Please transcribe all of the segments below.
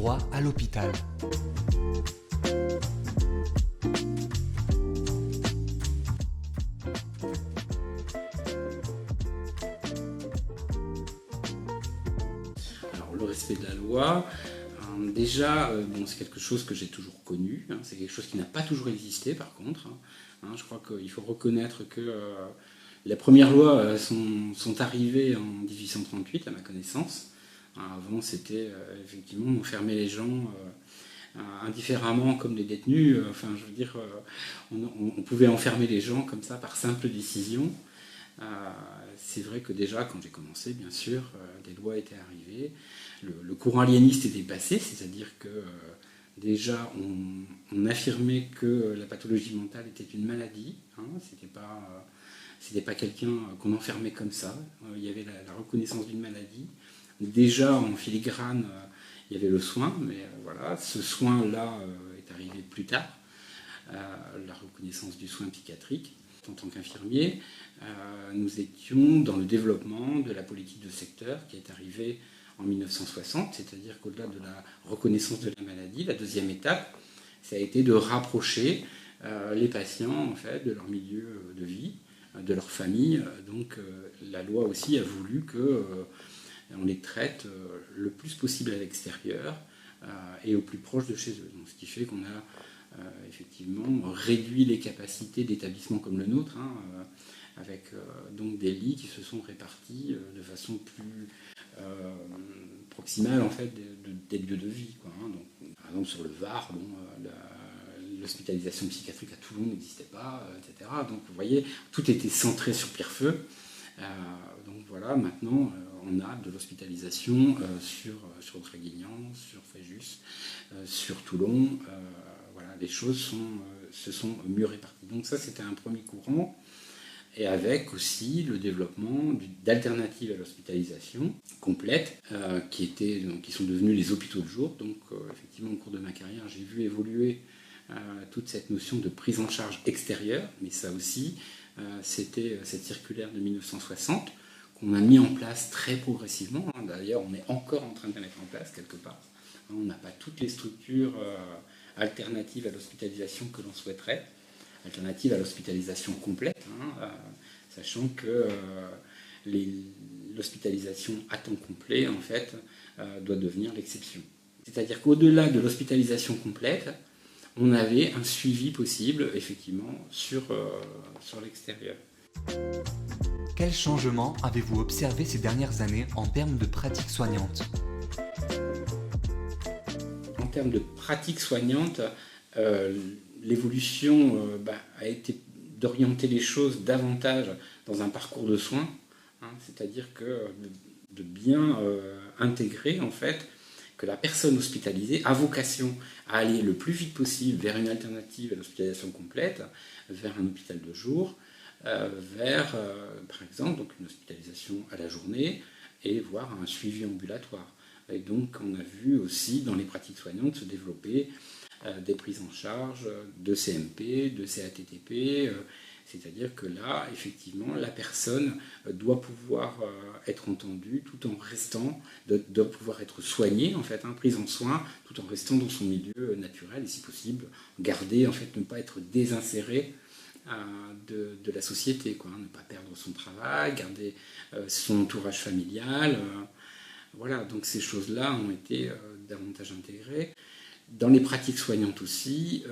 droit à l'hôpital. Alors, le respect de la loi, déjà, c'est quelque chose que j'ai toujours connu, c'est quelque chose qui n'a pas toujours existé par contre. Je crois qu'il faut reconnaître que les premières lois sont arrivées en 1838 à ma connaissance. Avant, c'était effectivement enfermer les gens indifféremment comme des détenus. On pouvait enfermer les gens comme ça par simple décision. C'est vrai que déjà, quand j'ai commencé, bien sûr, des lois étaient arrivées. Le courant aliéniste était passé, c'est-à-dire que déjà, on affirmait que la pathologie mentale était une maladie. C'était pas quelqu'un qu'on enfermait comme ça. Il y avait la reconnaissance d'une maladie. Déjà, en filigrane, il y avait le soin, mais voilà, ce soin-là est arrivé plus tard. La reconnaissance du soin psychiatrique. En tant qu'infirmier, nous étions dans le développement de la politique de secteur qui est arrivée en 1960, c'est-à-dire qu'au-delà de la reconnaissance de la maladie, la deuxième étape, ça a été de rapprocher les patients en fait, de leur milieu de vie, de leur famille. Donc la loi aussi a voulu qu'on les traite le plus possible à l'extérieur et au plus proche de chez eux. Donc, ce qui fait qu'on a effectivement réduit les capacités d'établissements comme le nôtre, avec donc des lits qui se sont répartis de façon plus proximale en fait, des lieux de vie. Donc, par exemple sur le Var, l'hospitalisation psychiatrique à Toulon n'existait pas, etc. Donc vous voyez, tout était centré sur Pierrefeu. Donc voilà, maintenant on a de l'hospitalisation sur Draguignan, sur Fréjus, sur Toulon. Voilà, les choses se sont mieux réparties. Donc ça, c'était un premier courant. Et avec aussi le développement d'alternatives à l'hospitalisation complète, qui sont devenues les hôpitaux de jour. Donc effectivement, au cours de ma carrière, j'ai vu évoluer toute cette notion de prise en charge extérieure. Mais ça aussi, c'était cette circulaire de 1960 qu'on a mis en place très progressivement. D'ailleurs, on est encore en train de la mettre en place quelque part. On n'a pas toutes les structures alternatives à l'hospitalisation que l'on souhaiterait, alternatives à l'hospitalisation complète, sachant que l'hospitalisation à temps complet, en fait, doit devenir l'exception. C'est-à-dire qu'au-delà de l'hospitalisation complète, on avait un suivi possible, effectivement, sur l'extérieur. Quels changements avez-vous observé ces dernières années en termes de pratiques soignantes ? En termes de pratiques soignantes, l'évolution a été d'orienter les choses davantage dans un parcours de soins, c'est-à-dire que de bien intégrer en fait que la personne hospitalisée a vocation à aller le plus vite possible vers une alternative à l'hospitalisation complète, vers un hôpital de jour, vers par exemple donc une hospitalisation à la journée et voire un suivi ambulatoire. Et donc on a vu aussi dans les pratiques soignantes se développer des prises en charge de CMP, de CATTP, c'est-à-dire que là, effectivement, la personne doit pouvoir être entendue tout en restant, doit pouvoir être soignée, en fait, prise en soin, tout en restant dans son milieu naturel et si possible, garder, en fait, ne pas être désinséré de la société, ne pas perdre son travail, garder son entourage familial. Voilà, donc ces choses-là ont été davantage intégrées. Dans les pratiques soignantes aussi,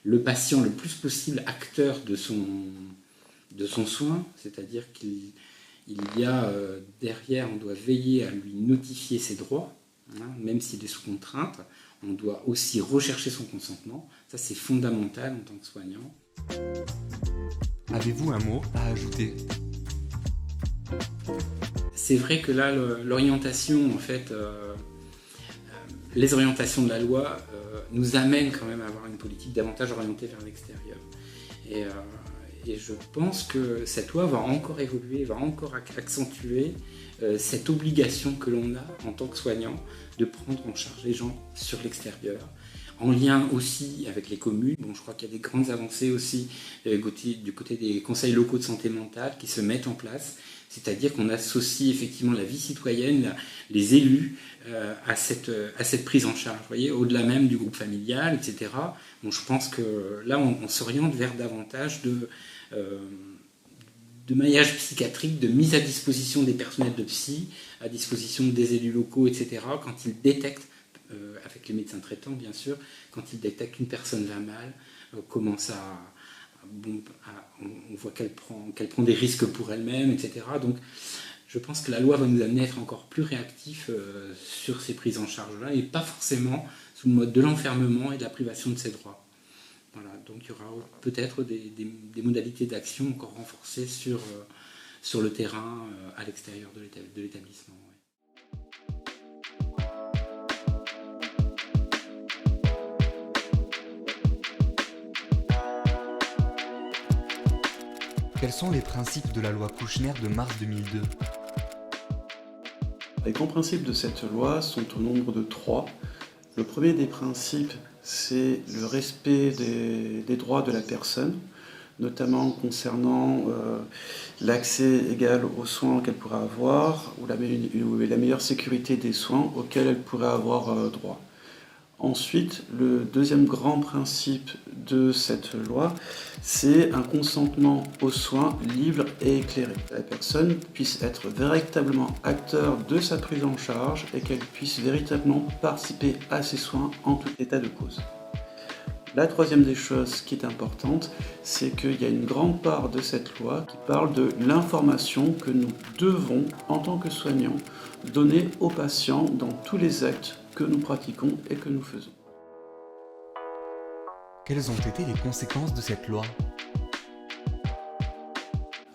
le patient le plus possible acteur de son soin, c'est-à-dire qu'il y a derrière, on doit veiller à lui notifier ses droits, même s'il est sous contrainte, on doit aussi rechercher son consentement, ça c'est fondamental en tant que soignant. Avez-vous un mot à ajouter ? C'est vrai que là, l'orientation, en fait, les orientations de la loi nous amènent quand même à avoir une politique davantage orientée vers l'extérieur. Et je pense que cette loi va encore évoluer, va encore accentuer cette obligation que l'on a en tant que soignant de prendre en charge les gens sur l'extérieur, en lien aussi avec les communes. Bon, je crois qu'il y a des grandes avancées aussi du côté des conseils locaux de santé mentale qui se mettent en place, c'est-à-dire qu'on associe effectivement la vie citoyenne, les élus à cette prise en charge, vous voyez, au-delà même du groupe familial, etc. Bon, je pense que là, on s'oriente vers davantage de maillage psychiatrique, de mise à disposition des personnels de psy, à disposition des élus locaux, etc., quand ils détectent, avec les médecins traitants bien sûr, quand ils détectent qu'une personne va mal, commence on voit qu'elle prend des risques pour elle-même, etc. Donc je pense que la loi va nous amener à être encore plus réactifs sur ces prises en charge-là, et pas forcément sous le mode de l'enfermement et de la privation de ses droits. Voilà, donc il y aura peut-être des modalités d'action encore renforcées sur le terrain, à l'extérieur de l'établissement. Quels sont les principes de la loi Kouchner de mars 2002 ? Les grands principes de cette loi sont au nombre de 3. Le premier des principes, c'est le respect des droits de la personne, notamment concernant l'accès égal aux soins qu'elle pourrait avoir ou la meilleure sécurité des soins auxquels elle pourrait avoir droit. Ensuite, le deuxième grand principe de cette loi, c'est un consentement aux soins libre et éclairé. Que la personne puisse être véritablement acteur de sa prise en charge et qu'elle puisse véritablement participer à ses soins en tout état de cause. La troisième des choses qui est importante, c'est qu'il y a une grande part de cette loi qui parle de l'information que nous devons, en tant que soignants, donner aux patients dans tous les actes que nous pratiquons et que nous faisons. Quelles ont été les conséquences de cette loi ?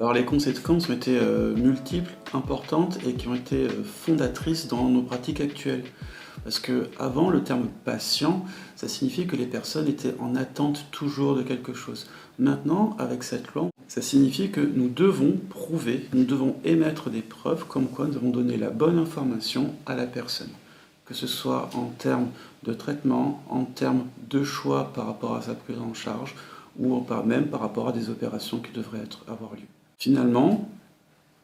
Alors les conséquences ont été multiples, importantes et qui ont été fondatrices dans nos pratiques actuelles. Parce qu'avant, le terme patient, ça signifiait que les personnes étaient en attente toujours de quelque chose. Maintenant, avec cette loi, ça signifie que nous devons prouver, nous devons émettre des preuves comme quoi nous avons donné la bonne information à la personne. Que ce soit en termes de traitement, en termes de choix par rapport à sa prise en charge, ou même par rapport à des opérations qui devraient avoir lieu. Finalement,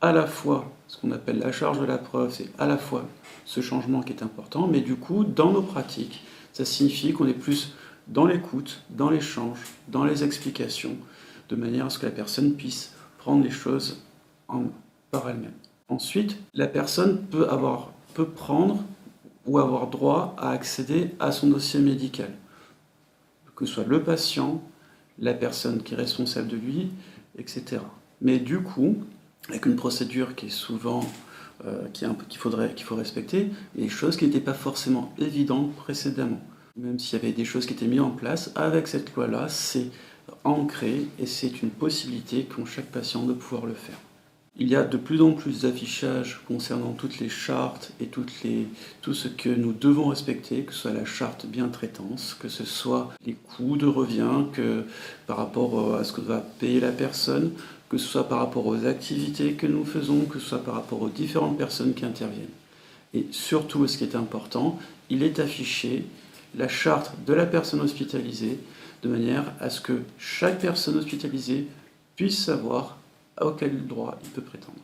à la fois, ce qu'on appelle la charge de la preuve, c'est à la fois ce changement qui est important, mais du coup, dans nos pratiques, ça signifie qu'on est plus dans l'écoute, dans l'échange, dans les explications, de manière à ce que la personne puisse prendre les choses par elle-même. Ensuite, la personne peut prendre ou avoir droit à accéder à son dossier médical, que ce soit le patient, la personne qui est responsable de lui, etc. Mais du coup, avec une procédure qui est souvent qu'il faut respecter, et des choses qui n'étaient pas forcément évidentes précédemment. Même s'il y avait des choses qui étaient mises en place, avec cette loi-là, c'est ancré et c'est une possibilité qu'ont chaque patient de pouvoir le faire. Il y a de plus en plus d'affichage concernant toutes les chartes et tout ce que nous devons respecter, que ce soit la charte bientraitance, que ce soit les coûts de revient par rapport à ce que va payer la personne, que ce soit par rapport aux activités que nous faisons, que ce soit par rapport aux différentes personnes qui interviennent. Et surtout, ce qui est important, il est affiché la charte de la personne hospitalisée, de manière à ce que chaque personne hospitalisée puisse savoir à quel droit il peut prétendre.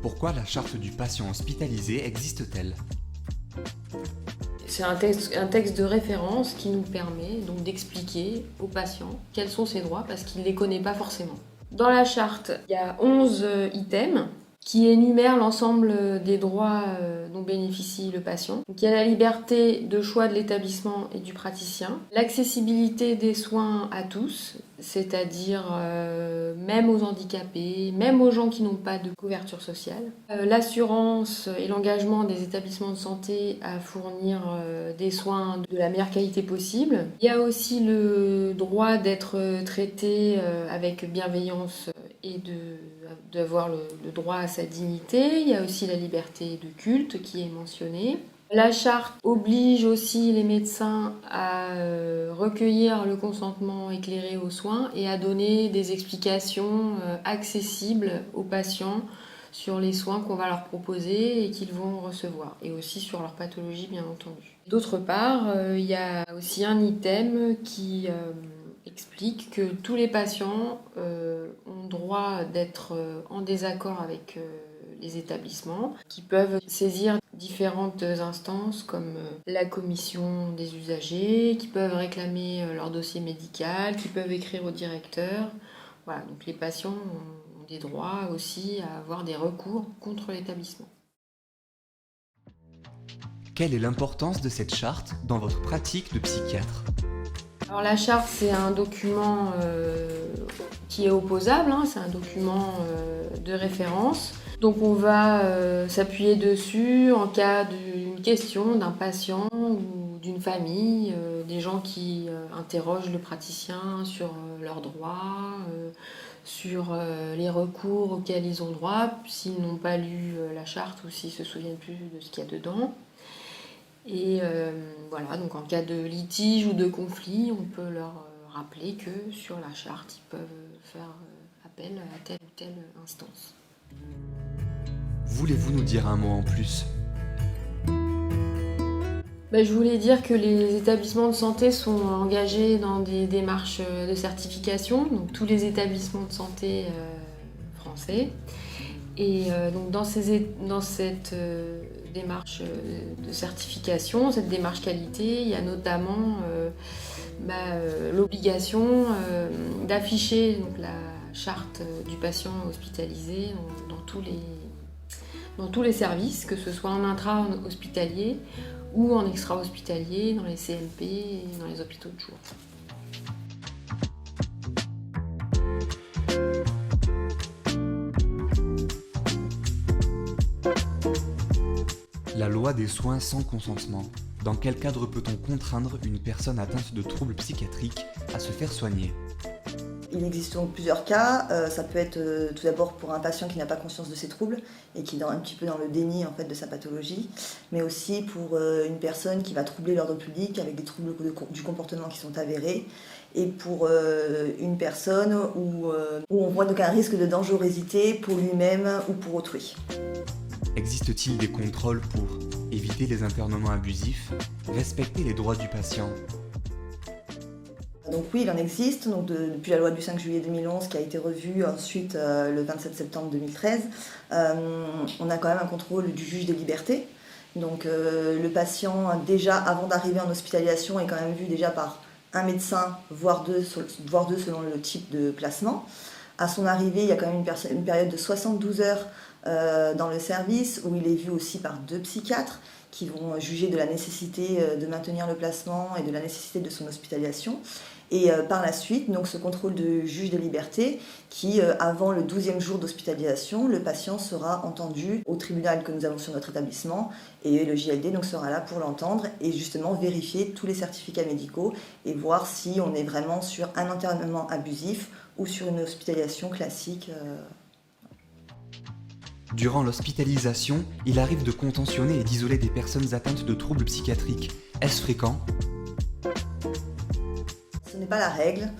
Pourquoi la charte du patient hospitalisé existe-t-elle ? C'est un texte de référence qui nous permet donc d'expliquer aux patients quels sont ses droits parce qu'il ne les connaît pas forcément. Dans la charte, il y a 11 items qui énumère l'ensemble des droits dont bénéficie le patient. Donc, il y a la liberté de choix de l'établissement et du praticien, l'accessibilité des soins à tous, c'est-à-dire même aux handicapés, même aux gens qui n'ont pas de couverture sociale, l'assurance et l'engagement des établissements de santé à fournir des soins de la meilleure qualité possible. Il y a aussi le droit d'être traité avec bienveillance et d'avoir le droit à sa dignité. Il y a aussi la liberté de culte qui est mentionnée. La charte oblige aussi les médecins à recueillir le consentement éclairé aux soins et à donner des explications accessibles aux patients sur les soins qu'on va leur proposer et qu'ils vont recevoir, et aussi sur leur pathologie bien entendu. D'autre part, il y a aussi un item qui explique que tous les patients ont droit d'être en désaccord avec les établissements, qui peuvent saisir différentes instances comme la commission des usagers, qui peuvent réclamer leur dossier médical, qui peuvent écrire au directeur. Voilà, donc les patients ont des droits aussi à avoir des recours contre l'établissement. Quelle est l'importance de cette charte dans votre pratique de psychiatre ? Alors la charte, c'est un document qui est opposable, c'est un document de référence. Donc on va s'appuyer dessus en cas d'une question d'un patient ou d'une famille, des gens qui interrogent le praticien sur leurs droits, sur les recours auxquels ils ont droit, s'ils n'ont pas lu la charte ou s'ils ne se souviennent plus de ce qu'il y a dedans. Et voilà, donc en cas de litige ou de conflit, on peut leur rappeler que sur la charte, ils peuvent faire appel à telle ou telle instance. Voulez-vous nous dire un mot en plus ? Je voulais dire que les établissements de santé sont engagés dans des démarches de certification, donc tous les établissements de santé français. Et donc dans cette démarche de certification, cette démarche qualité, il y a notamment l'obligation d'afficher donc, la charte du patient hospitalisé dans tous les services, que ce soit en intra-hospitalier ou en extra-hospitalier, dans les CMP et dans les hôpitaux de jour. La loi des soins sans consentement. Dans quel cadre peut-on contraindre une personne atteinte de troubles psychiatriques à se faire soigner ? Il existe donc plusieurs cas. Ça peut être tout d'abord pour un patient qui n'a pas conscience de ses troubles et qui est un petit peu dans le déni en fait, de sa pathologie, mais aussi pour une personne qui va troubler l'ordre public avec des troubles du comportement qui sont avérés, et pour une personne où on voit donc un risque de dangerosité pour lui-même ou pour autrui. Existe-t-il des contrôles pour éviter les internements abusifs, respecter les droits du patient ? Donc oui, il en existe, donc depuis la loi du 5 juillet 2011 qui a été revue ensuite le 27 septembre 2013. On a quand même un contrôle du juge des libertés. Donc le patient, déjà avant d'arriver en hospitalisation, est quand même vu déjà par un médecin, voire deux selon le type de placement. À son arrivée, il y a quand même une période de 72 heures dans le service où il est vu aussi par 2 psychiatres qui vont juger de la nécessité de maintenir le placement et de la nécessité de son hospitalisation. Et par la suite, donc, ce contrôle de juge des libertés qui, avant le 12e jour d'hospitalisation, le patient sera entendu au tribunal que nous avons sur notre établissement et le JLD donc, sera là pour l'entendre et justement vérifier tous les certificats médicaux et voir si on est vraiment sur un internement abusif ou sur une hospitalisation classique. Durant l'hospitalisation, il arrive de contentionner et d'isoler des personnes atteintes de troubles psychiatriques. Est-ce fréquent ? Ce n'est pas la règle.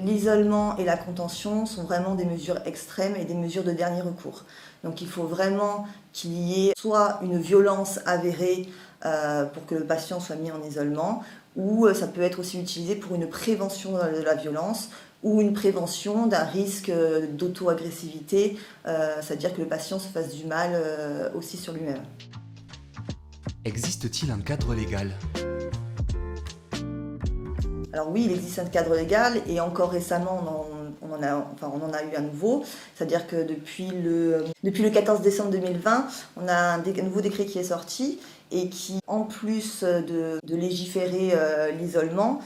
L'isolement et la contention sont vraiment des mesures extrêmes et des mesures de dernier recours. Donc il faut vraiment qu'il y ait soit une violence avérée pour que le patient soit mis en isolement, ou ça peut être aussi utilisé pour une prévention de la violence, ou une prévention d'un risque d'auto-agressivité, c'est-à-dire que le patient se fasse du mal aussi sur lui-même. Existe-t-il un cadre légal ? Alors oui, il existe un cadre légal et encore récemment on en a eu un nouveau, c'est-à-dire que depuis le 14 décembre 2020, on a un nouveau décret qui est sorti et qui, en plus de légiférer l'isolement,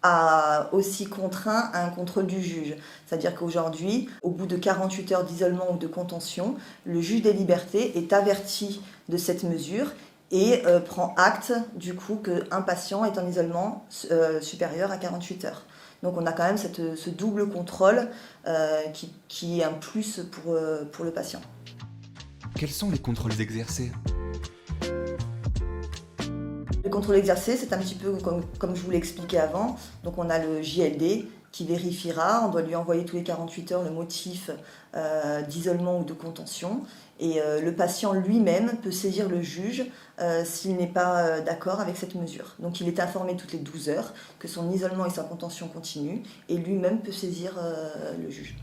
a aussi contraint à un contrôle du juge. C'est-à-dire qu'aujourd'hui, au bout de 48 heures d'isolement ou de contention, le juge des libertés est averti de cette mesure et prend acte du coup qu'un patient est en isolement supérieur à 48 heures. Donc on a quand même ce double contrôle qui est un plus pour le patient. Quels sont les contrôles exercés ? Le contrôle exercé, c'est un petit peu comme je vous l'ai expliqué avant. Donc on a le JLD qui vérifiera, on doit lui envoyer tous les 48 heures le motif d'isolement ou de contention. Et le patient lui-même peut saisir le juge s'il n'est pas d'accord avec cette mesure. Donc il est informé toutes les 12 heures que son isolement et sa contention continuent et lui-même peut saisir le juge.